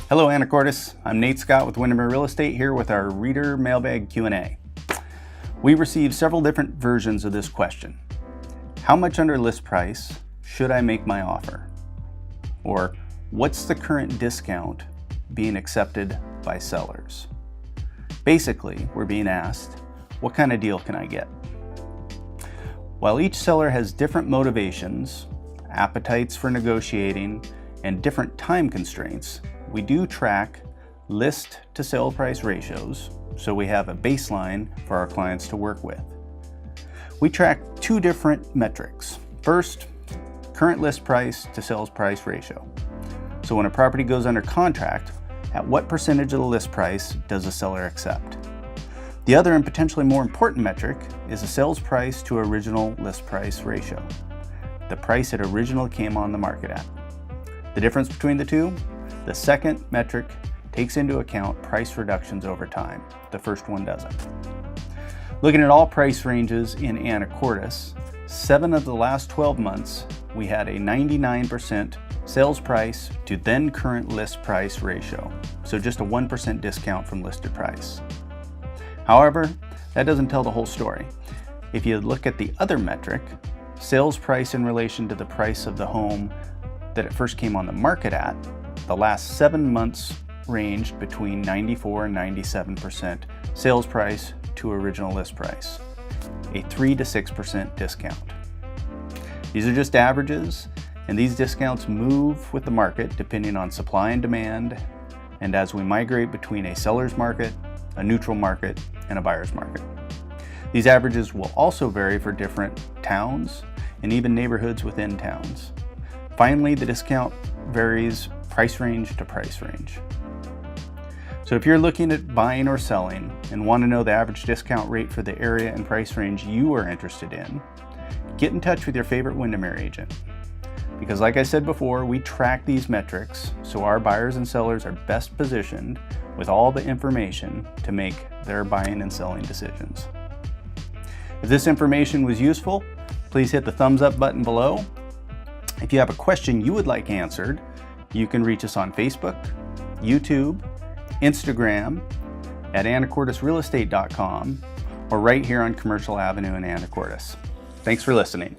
Hello Anacortes, I'm Nate Scott with Windermere Real Estate here with our reader mailbag Q&A. We received several different versions of this question. How much under list price should I make my offer? Or what's the current discount being accepted by sellers? Basically, we're being asked, what kind of deal can I get? While each seller has different motivations, appetites for negotiating, and different time constraints, we do track list to sale price ratios, so we have a baseline for our clients to work with. We track two different metrics. First, current list price to sales price ratio. So when a property goes under contract, at what percentage of the list price does the seller accept? The other and potentially more important metric is the sales price to original list price ratio, the price it originally came on the market at. The difference between the two? The second metric takes into account price reductions over time. The first one doesn't. Looking at all price ranges in Anacortes, 7 of the last 12 months, we had a 99% sales price to then current list price ratio, so just a 1% discount from listed price. However, that doesn't tell the whole story. If you look at the other metric, sales price in relation to the price of the home that it first came on the market at, the last 7 months ranged between 94 and 97% sales price to original list price, a 3 to 6% discount. These are just averages, and these discounts move with the market depending on supply and demand, and as we migrate between a seller's market, a neutral market, and a buyer's market. These averages will also vary for different towns and even neighborhoods within towns. Finally, the discount varies price range to price range. So if you're looking at buying or selling and want to know the average discount rate for the area and price range you are interested in, get in touch with your favorite Windermere agent. Because like I said before, we track these metrics so our buyers and sellers are best positioned with all the information to make their buying and selling decisions. If this information was useful, please hit the thumbs up button below. If you have a question you would like answered, you can reach us on Facebook, YouTube, Instagram, at anacortesrealestate.com, or right here on Commercial Avenue in Anacortes. Thanks for listening.